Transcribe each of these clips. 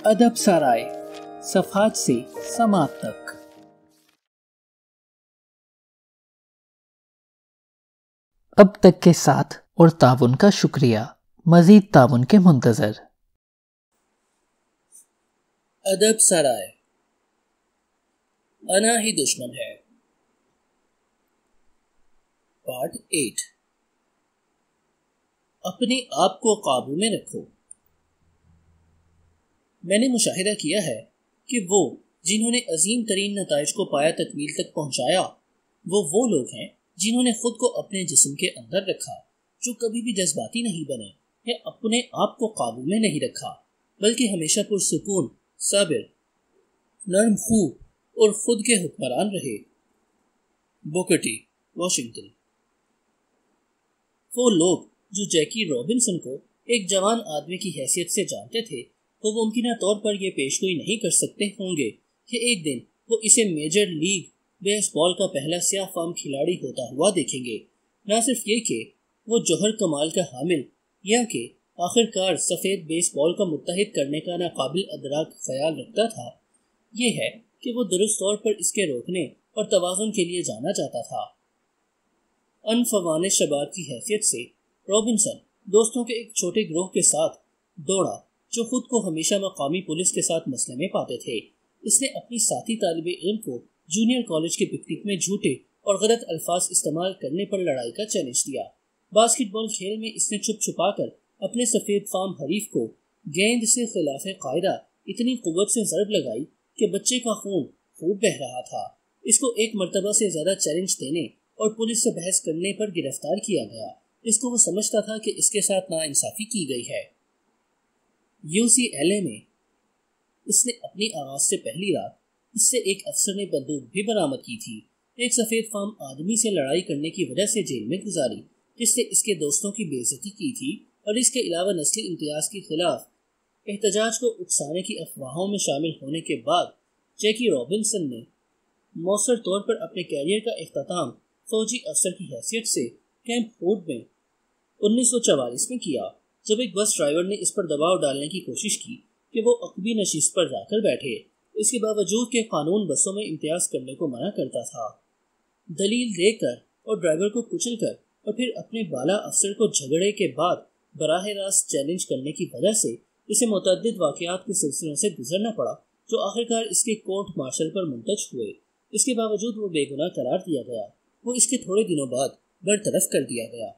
ادب سرائے صفحات سے سماعت تک۔ اب تک کے ساتھ اور تعاون کا شکریہ، مزید تعاون کے منتظر۔ ادب سرائے انا ہی دشمن ہے، پارٹ 8۔ اپنے آپ کو قابو میں رکھو۔ میں نے مشاہدہ کیا ہے کہ وہ جنہوں نے عظیم ترین نتائج کو پایا تکمیل تک پہنچایا وہ لوگ ہیں جنہوں نے خود کو اپنے جسم کے اندر رکھا، جو کبھی بھی جذباتی نہیں بنے یا اپنے آپ کو قابو میں نہیں رکھا، بلکہ ہمیشہ پرسکون، صابر، نرم خو اور خود کے حکمران رہے۔ Booker T, Washington. وہ لوگ جو جیکی رابنسن کو ایک جوان آدمی کی حیثیت سے جانتے تھے، وہ ممکنہ طور پر یہ پیشگوئی نہیں کر سکتے ہوں گے کہ ایک دن وہ اسے میجر لیگ بیس بال کا پہلا سیاہ فام کھلاڑی ہوتا ہوا دیکھیں گے۔ نہ صرف یہ کہ وہ جوہر کمال کا حامل یا کہ آخرکار سفید بیس بال کا متحد کرنے کا ناقابل ادراک خیال رکھتا تھا، یہ ہے کہ وہ درست طور پر اس کے روکنے اور توازن کے لیے جانا جاتا تھا۔ انفوان شباب کی حیثیت سے رابنسن دوستوں کے ایک چھوٹے گروہ کے ساتھ دوڑا جو خود کو ہمیشہ مقامی پولیس کے ساتھ مسئلے میں پاتے تھے۔ اس نے اپنی ساتھی طالب علم کو جونیئر کالج کے پکنک میں جھوٹے اور غلط الفاظ استعمال کرنے پر لڑائی کا چیلنج دیا۔ باسکٹ بال کھیل میں اس نے چھپ چھپا کر اپنے سفید فام حریف کو گیند سے خلاف قاعدہ اتنی قوت سے ضرب لگائی کہ بچے کا خون خوب بہہ رہا تھا۔ اس کو ایک مرتبہ سے زیادہ چیلنج دینے اور پولیس سے بحث کرنے پر گرفتار کیا گیا، جس کو وہ سمجھتا تھا کہ اس کے ساتھ ناانصافی کی گئی ہے۔ UCLA میں اس نے اپنی آغاز سے پہلی رات اس سے ایک افسر نے بندوق بھی برآمد کی تھی، ایک سفید فام آدمی سے لڑائی کرنے کی وجہ سے جیل میں گزاری، جس سے اس کے دوستوں کی بے عزتی کی تھی، اور اس کے علاوہ نسلی امتیاز کے خلاف احتجاج کو اکسانے کی افواہوں میں شامل ہونے کے بعد جیکی رابنسن نے مؤثر طور پر اپنے کیریئر کا اختتام فوجی افسر کی حیثیت سے کیمپ ہوڈ میں 1944 میں کیا، جب ایک بس ڈرائیور نے اس پر دباؤ ڈالنے کی کوشش کی کہ وہ عقبی نشست پر جا کر بیٹھے، اس کے باوجود کہ قانون بسوں میں امتیاز کرنے کو منع کرتا تھا۔ دلیل دے کر اور ڈرائیور کو کچل کر اور پھر اپنے بالا افسر کو جھگڑے کے بعد براہ راست چیلنج کرنے کی وجہ سے اسے متعدد واقعات کے سلسلوں سے گزرنا پڑا جو آخرکار اس کے کورٹ مارشل پر منتج ہوئے۔ اس کے باوجود وہ بے گناہ قرار دیا گیا، وہ اس کے تھوڑے دنوں بعد برطرف کر دیا گیا۔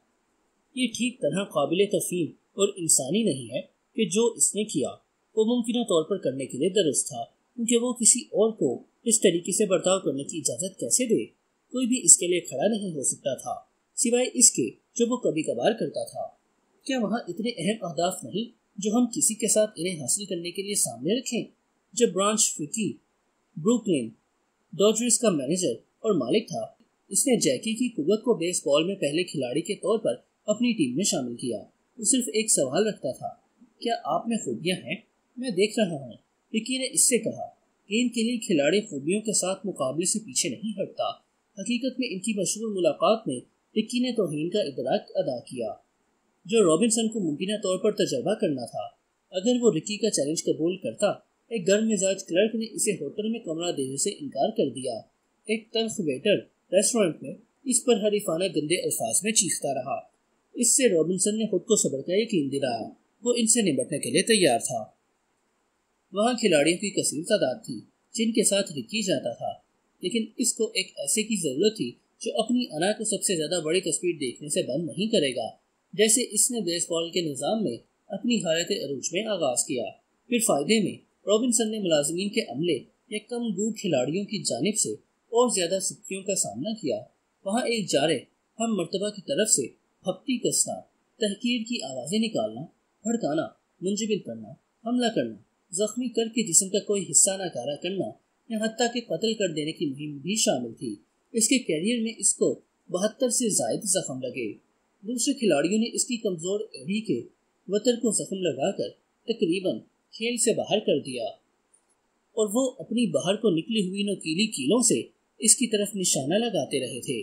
یہ ٹھیک طرح قابل تفہیم اور انسانی نہیں ہے کہ جو اس نے کیا وہ ممکنہ طور پر کرنے کے لیے درست تھا، کیونکہ وہ کسی اور کو اس طریقے سے برتاؤ کرنے کی اجازت کیسے دے؟ کوئی بھی اس کے لیے کھڑا نہیں ہو سکتا تھا سوائے اس کے جو وہ کبھی کبھار کرتا تھا۔ کیا وہاں اتنے اہم اہداف نہیں جو ہم کسی کے ساتھ انہیں حاصل کرنے کے لیے سامنے رکھیں؟ جب برانچ فکی بروکلن ڈوجرز کا مینیجر اور مالک تھا، اس نے جیکی کی قوت کو بیس بال میں پہلے کھلاڑی کے طور پر اپنی ٹیم میں شامل کیا۔ وہ صرف ایک سوال رکھتا تھا، کیا آپ میں خوبیاں ہیں؟ میں دیکھ رہا ہوں۔ رکی نے اس سے کہا، گیند کے لیے کھلاڑی خوبیوں کے ساتھ مقابلے سے پیچھے نہیں ہٹتا۔ حقیقت میں ان کی مشہور ملاقات میں رکی نے توہین کا ادراک ادا کیا جو رابنسن کو ممکنہ طور پر تجربہ کرنا تھا۔ اگر وہ رکی کا چیلنج قبول کرتا، ایک گرم مزاج کلرک نے اسے ہوٹل میں کمرہ دینے سے انکار کر دیا۔ ایک تلخ ویٹر ریسٹورنٹ میں اس پر حریفانہ گندے الفاظ میں چیختا رہا۔ اس سے رابنسن نے خود کو صبر کا یقین دلایا، وہ ان سے نمٹنے کے لیے تیار تھا۔ وہاں کھلاڑیوں کی کثیر تعداد تھی جن کے ساتھ رکی جاتا تھا، لیکن اس کو ایک ایسے کی ضرورت تھی جو اپنی انا کو سب سے زیادہ بڑی تصویر دیکھنے سے بند نہیں کرے گا، جیسے اس نے بیس بال کے نظام میں اپنی حالت عروج میں آغاز کیا۔ پھر فائدے میں رابنسن نے ملازمین کے عملے یا کم گو کھلاڑیوں کی جانب سے اور زیادہ سختیوں کا سامنا کیا۔ وہاں ایک جارے ہم مرتبہ کی طرف سے پھپتی کسنا، تحقیر کی آوازیں نکالنا، بھڑکانا، منجبل کرنا، حملہ کرنا، زخمی کر کے جسم کا کوئی حصہ ناکارہ کرنا یا حتیٰ کہ قتل کر دینے کی مہم بھی شامل تھی۔ اس کے کیریئر میں اس کو 72 سے زائد زخم لگے۔ دوسرے کھلاڑیوں نے اس کی کمزور ایڑی کے وتر کو زخم لگا کر تقریباً کھیل سے باہر کر دیا، اور وہ اپنی باہر کو نکلی ہوئی نوکیلی کیلوں سے اس کی طرف نشانہ لگاتے رہے تھے،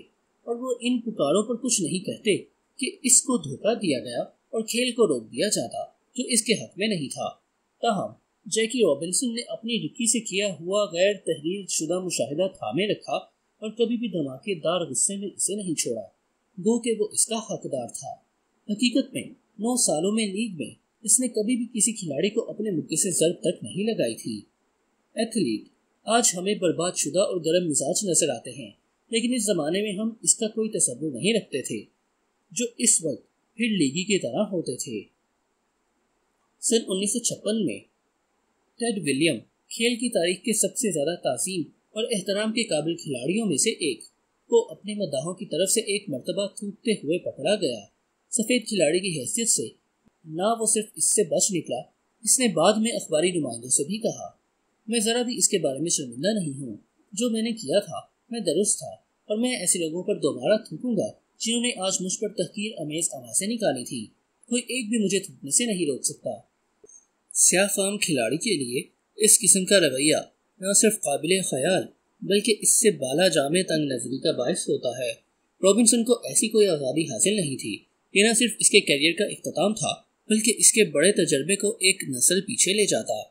اور وہ ان پکاروں پر کچھ نہیں کہتے کہ اس کو دھوکہ دیا گیا اور کھیل کو روک دیا جاتا جو اس کے حق میں نہیں تھا۔ تاہم جیکی رابنسن نے اپنی رکی سے کیا ہوا غیر تحریر شدہ مشاہدہ تھامے رکھا اور کبھی بھی دھماکے دار غصے میں اسے نہیں چھوڑا، گو کہ وہ اس کا حقدار تھا۔ حقیقت میں 9 سالوں میں لیگ میں اس نے کبھی بھی کسی کھلاڑی کو اپنے مکے سے ضرب تک نہیں لگائی تھی۔ ایتھلیٹ آج ہمیں برباد شدہ اور گرم مزاج نظر آتے ہیں، لیکن اس زمانے میں ہم اس کا کوئی تصور نہیں رکھتے تھے جو اس وقت پھر لیگی کی طرح ہوتے تھے۔ سن 1956 میں ٹیڈ ولیم کھیل کی تاریخ کے سب سے زیادہ تعظیم اور احترام کے قابل کھلاڑیوں میں سے ایک کو اپنے مداحوں کی طرف سے ایک مرتبہ تھوکتے ہوئے پکڑا گیا۔ سفید کھلاڑی کی حیثیت سے نہ وہ صرف اس سے بچ نکلا، اس نے بعد میں اخباری نمائندوں سے بھی کہا، میں ذرا بھی اس کے بارے میں شرمندہ نہیں ہوں، جو میں نے کیا تھا میں درست تھا، اور میں ایسے لوگوں پر دوبارہ تھوکوں گا جنہوں نے آج مجھ پر تحقیر امیز آوازیں نکالی تھی، کوئی ایک بھی مجھے تھوکنے سے نہیں روک سکتا۔ سیاہ فام کھلاڑی کے لیے اس قسم کا رویہ نہ صرف قابل خیال بلکہ اس سے بالا جامع تنگ نظری کا باعث ہوتا ہے۔ رابنسن کو ایسی کوئی آزادی حاصل نہیں تھی، یہ نہ صرف اس کے کیریئر کا اختتام تھا بلکہ اس کے بڑے تجربے کو ایک نسل پیچھے لے جاتا۔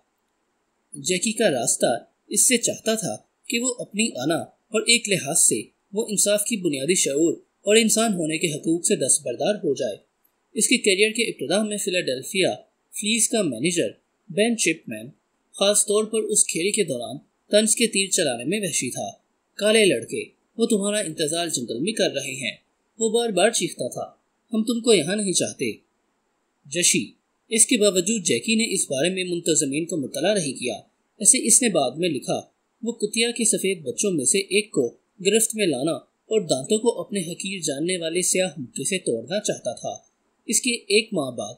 جیکی کا راستہ اس سے چاہتا تھا کہ وہ اپنی انا اور ایک لحاظ سے وہ انصاف کی بنیادی شعور اور انسان ہونے کے حقوق سے دستبردار ہو جائے۔ اس کے کیریئر کے ابتدا میں فلاڈیلفیا فلیز کا مینیجر بین چپمین خاص طور پر اس کھیل کے دوران طنز کے تیر چلانے میں وحشی تھا۔ کالے لڑکے، وہ تمہارا انتظار جنگل میں کر رہے ہیں، وہ بار بار چیختا تھا، ہم تم کو یہاں نہیں چاہتے۔ جشی، اس کے باوجود جیکی نے اس بارے میں منتظمین کو مطلع نہیں کیا، ایسے اس نے بعد میں لکھا، وہ کتیا کے سفید بچوں میں سے ایک کو گرفت میں لانا اور دانتوں کو اپنے حقیر جاننے والے سیاہ مکے سے توڑنا چاہتا تھا۔ اس کے ایک ماہ بعد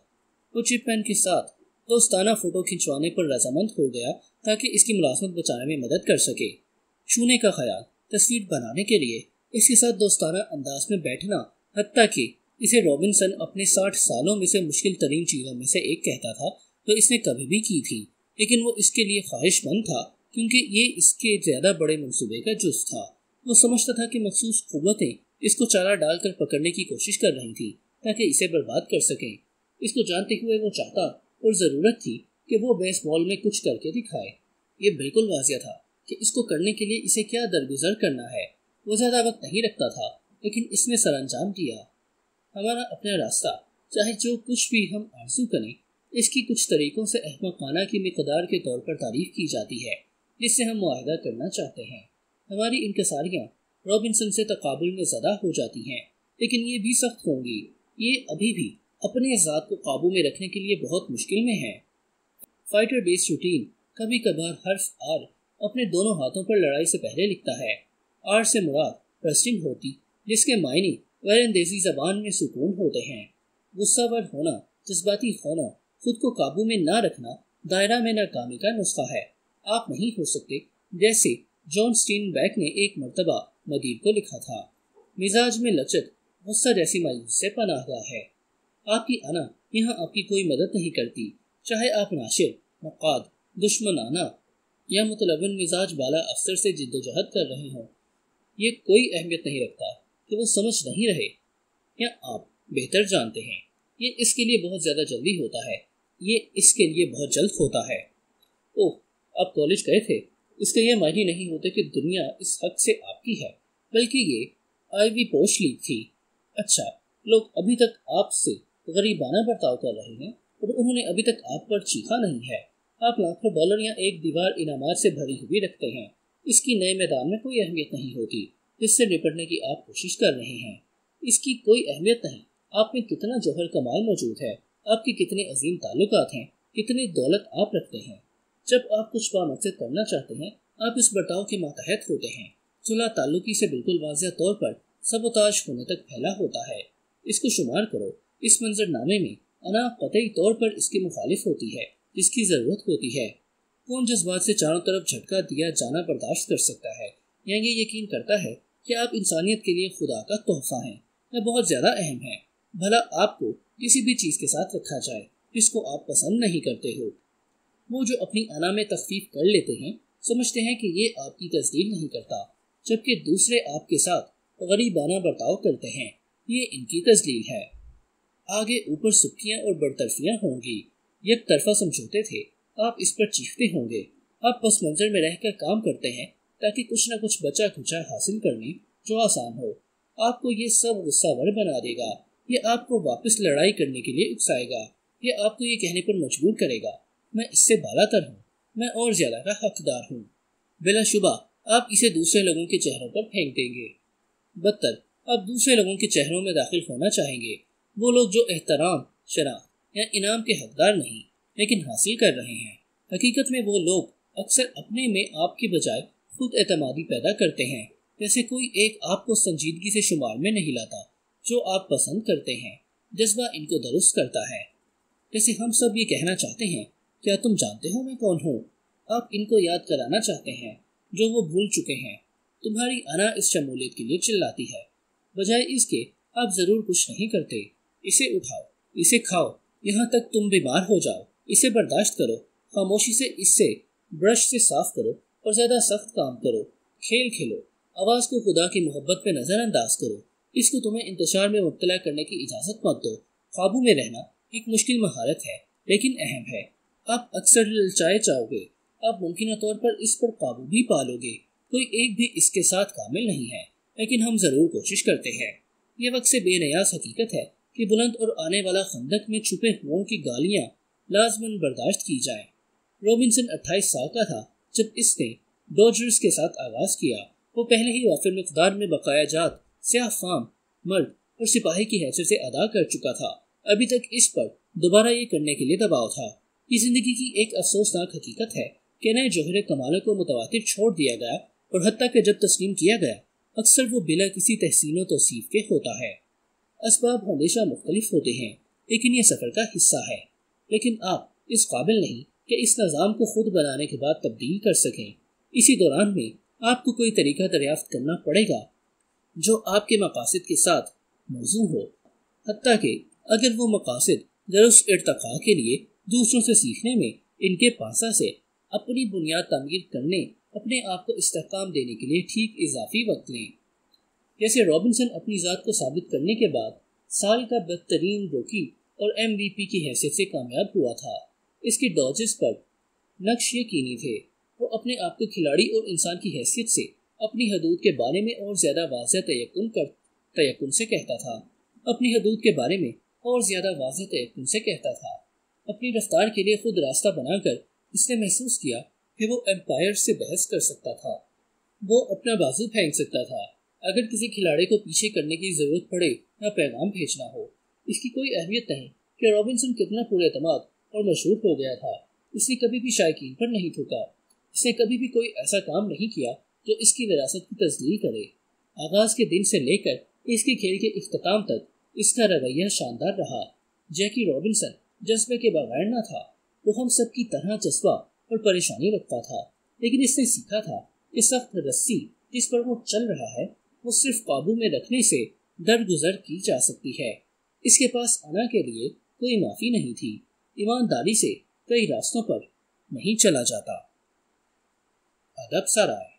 وہ چپمین کے ساتھ دوستانہ فوٹو کھنچوانے پر رضامند ہو گیا تاکہ اس کی ملازمت بچانے میں مدد کر سکے۔ چھونے کا خیال، تصویر بنانے کے لیے اس کے ساتھ دوستانہ انداز میں بیٹھنا، حتیٰ کہ اسے رابنسن اپنے 60 سالوں میں سے مشکل ترین چیزوں میں سے ایک کہتا تھا تو اس نے کبھی بھی کی تھی، لیکن وہ اس کے لیے خواہش مند تھا کیونکہ یہ اس کے زیادہ بڑے منصوبے کا جز تھا۔ وہ سمجھتا تھا کہ مخصوص قوتیں اس کو چالہ ڈال کر پکڑنے کی کوشش کر رہی تھیں تاکہ اسے برباد کر سکیں۔ اس کو جانتے ہوئے وہ چاہتا اور ضرورت تھی کہ وہ بیس بال میں کچھ کر کے دکھائے۔ یہ بالکل واضح تھا کہ اس کو کرنے کے لیے اسے کیا درگزر کرنا ہے۔ وہ زیادہ وقت نہیں رکھتا تھا لیکن اس نے سر انجام دیا۔ ہمارا اپنا راستہ، چاہے جو کچھ بھی ہم آرزو کریں، اس کی کچھ طریقوں سے احمقانہ کی مقدار کے طور پر تعریف کی جاتی ہے جس سے ہم معاہدہ کرنا چاہتے ہیں۔ ہماری انکساریاں رابنسن سے تقابل میں زدہ ہو جاتی ہیں، لیکن یہ بھی سخت ہوں گی، یہ ابھی بھی اپنے ذات کو قابو میں رکھنے کے لیے بہت مشکل میں ہے۔ فائٹر بیس روٹین کبھی کبھار حرف آر اپنے دونوں ہاتھوں پر لڑائی سے پہلے لکھتا ہے۔ آر سے مراد رسٹنگ ہوتی، جس کے معنی غیر اندیزی زبان میں سکون ہوتے ہیں۔ غصہ ور ہونا، جذباتی ہونا، خود کو قابو میں نہ رکھنا دائرہ میں ناکامی کا نسخہ ہے۔ آپ نہیں ہو سکتے، جیسے جان سٹین بیک نے ایک مرتبہ مدیر کو لکھا تھا۔ مزاج میں لچک غصہ جیسی مایوس سے پناہ گاہ ہے۔ آپ کی انا یہاں آپ کی کوئی مدد نہیں کرتی، چاہے آپ ناشر، نقاد، دشمنانہ یا متلون مزاج بالا افسر سے جد و جہد کر رہے ہوں۔ یہ کوئی اہمیت نہیں رکھتا کہ وہ سمجھ نہیں رہے یا آپ بہتر جانتے ہیں۔ یہ اس کے لیے بہت زیادہ جلدی ہوتا ہے، یہ اس کے لیے بہت جلد ہوتا ہے۔ اوہ، آپ کالج گئے تھے، اس کا یہ معنی نہیں ہوتا کہ دنیا اس حق سے آپ کی ہے، بلکہ یہ آئیوی پوش لیگ تھی۔ اچھا، لوگ ابھی تک آپ سے غریبانہ برتاؤ کر رہے ہیں اور انہوں نے ابھی تک آپ پر چیخا نہیں ہے۔ آپ لاکھوں ڈالر یا ایک دیوار انعامات سے بھری ہوئی رکھتے ہیں، اس کی نئے میدان میں کوئی اہمیت نہیں ہوتی جس سے نپٹنے کی آپ کوشش کر رہے ہیں۔ اس کی کوئی اہمیت نہیں آپ میں کتنا جوہر کمال موجود ہے، آپ کے کتنے عظیم تعلقات ہیں، کتنی دولت آپ رکھتے ہیں۔ جب آپ کچھ بامقصد کرنا چاہتے ہیں، آپ اس برتاؤ کے ماتحت ہوتے ہیں جو لا تعلقی سے بالکل واضح طور پر سبوتاژ ہونے تک پھیلا ہوتا ہے۔ اس کو شمار کرو، اس منظر نامے میں انا قطعی طور پر اس کی مخالف ہوتی ہے جس کی ضرورت ہوتی ہے۔ کون جذبات سے چاروں طرف جھٹکا دیا جانا برداشت کر سکتا ہے یا یہ یقین کرتا ہے کہ آپ انسانیت کے لیے خدا کا تحفہ ہیں یا بہت زیادہ اہم ہیں، بھلا آپ کو کسی بھی چیز کے ساتھ رکھا جائے جس کو آپ پسند نہیں کرتے ہو۔ وہ جو اپنی انا میں تخفیف کر لیتے ہیں سمجھتے ہیں کہ یہ آپ کی تذلیل نہیں کرتا، جبکہ دوسرے آپ کے ساتھ غریبانہ برتاؤ کرتے ہیں، یہ ان کی تذلیل ہے۔ آگے اوپر سکیاں اور برطرفیاں ہوں گی، یک طرفہ سمجھوتے تھے، آپ اس پر چیختے ہوں گے۔ آپ پس منظر میں رہ کر کام کرتے ہیں تاکہ کچھ نہ کچھ بچا کھچا حاصل کرنے جو آسان ہو۔ آپ کو یہ سب غصہ ور بنا دے گا، یہ آپ کو واپس لڑائی کرنے کے لیے اکسائے گا، یہ آپ کو یہ کہنے پر مجبور کرے گا میں اس سے بالا تر ہوں، میں اور زیادہ کا حقدار ہوں۔ بلا شبہ آپ اسے دوسرے لوگوں کے چہروں پر پھینک دیں گے۔ بدتر، آپ دوسرے لوگوں کے چہروں میں داخل ہونا چاہیں گے، وہ لوگ جو احترام، شناخت یا انعام کے حقدار نہیں لیکن حاصل کر رہے ہیں۔ حقیقت میں وہ لوگ اکثر اپنے میں آپ کے بجائے خود اعتمادی پیدا کرتے ہیں، جیسے کوئی ایک آپ کو سنجیدگی سے شمار میں نہیں لاتا جو آپ پسند کرتے ہیں۔ جذبہ ان کو درست کرتا ہے، جیسے ہم سب یہ کہنا چاہتے ہیں، کیا تم جانتے ہو میں کون ہوں؟ آپ ان کو یاد کرانا چاہتے ہیں جو وہ بھول چکے ہیں۔ تمہاری انا اس شمولیت کے لیے چلاتی ہے، بجائے اس کے آپ ضرور کچھ نہیں کرتے۔ اسے اٹھاؤ، اسے کھاؤ، یہاں تک تم بیمار ہو جاؤ، اسے برداشت کرو، خاموشی سے اس سے برش سے صاف کرو اور زیادہ سخت کام کرو، کھیل کھیلو، آواز کو خدا کی محبت پہ نظر انداز کرو، اس کو تمہیں انتشار میں مبتلا کرنے کی اجازت مت دو۔ قابو میں رہنا ایک مشکل مہارت ہے لیکن اہم ہے۔ آپ اکثر للچائے چاہو گے، آپ ممکنہ طور پر اس پر قابو بھی پالو گے، کوئی ایک بھی اس کے ساتھ کامل نہیں ہے، لیکن ہم ضرور کوشش کرتے ہیں۔ یہ وقت سے بے نیاز حقیقت ہے کہ بلند اور آنے والا خندق میں چھپے ہوں کی گالیاں لازماً برداشت کی جائیں۔ رابنسن 28 سال کا تھا جب اس نے ڈوجرز کے ساتھ آغاز کیا۔ وہ پہلے ہی وافر مقدار میں بقایا جات سیاہ فام، مرد اور سپاہی کی حیثیت سے ادا کر چکا تھا۔ ابھی تک اس پر دوبارہ یہ کرنے کے لیے دباؤ تھا۔ یہ زندگی کی ایک افسوسناک حقیقت ہے کہ نئے جوہر کمالوں کو متواتر چھوڑ دیا گیا، اور حتیٰ کہ جب تسلیم کیا گیا اکثر وہ بلا کسی تحسین و توصیف کے ہوتا ہے۔ اسباب ہمیشہ مختلف ہوتے ہیں لیکن یہ سفر کا حصہ ہے، لیکن آپ اس قابل نہیں کہ اس نظام کو خود بنانے کے بعد تبدیل کر سکیں۔ اسی دوران میں آپ کو کوئی طریقہ دریافت کرنا پڑے گا جو آپ کے مقاصد کے ساتھ موزوں ہو، حتیٰ کہ اگر وہ مقاصد درست ارتقاء کے لیے دوسروں سے سیکھنے میں ان کے پاسا سے اپنی بنیاد تعمیر کرنے، اپنے آپ کو استحکام دینے کے لیے ٹھیک اضافی وقت لیں۔ جیسے رابنسن اپنی ذات کو ثابت کرنے کے بعد سال کا بہترین روکی اور MVP کی حیثیت سے کامیاب ہوا تھا۔ اس کے ڈاجز پر نقش یقینی تھے۔ وہ اپنے آپ کو کھلاڑی اور انسان کی حیثیت سے اپنی حدود کے بارے میں اور زیادہ واضح تیقن سے کہتا تھا، اپنی حدود کے بارے میں اور زیادہ واضح تیقن سے کہتا تھا۔ اپنی رفتار کے لیے خود راستہ بنا کر اس نے محسوس کیا کہ وہ امپائر سے بحث کر سکتا تھا، وہ اپنا بازو پھینک سکتا تھا اگر کسی کھلاڑی کو پیچھے کرنے کی ضرورت پڑے یا پیغام بھیجنا ہو۔ اس کی کوئی اہمیت نہیں کہ رابنسن کتنا پر اعتماد اور مشہور ہو گیا تھا، اس نے کبھی بھی شائقین پر نہیں تھوکا، اس نے کبھی بھی کوئی ایسا کام نہیں کیا جو اس کی وراثت کی تذلیل کرے۔ آغاز کے دن سے لے کر اس کے کھیل کے اختتام تک اس کا رویہ شاندار رہا۔ جیکی رابنسن جذبے کے بغیر نہ تھا، وہ ہم سب کی طرح جذبہ اور پریشانی رکھتا تھا، لیکن اس نے سیکھا تھا کہ سخت رسی جس پر وہ چل رہا ہے وہ صرف قابو میں رکھنے سے درگزر کی جا سکتی ہے۔ اس کے پاس انا کے لیے کوئی معافی نہیں تھی، ایمانداری سے کئی راستوں پر نہیں چلا جاتا۔ ادب سرائے۔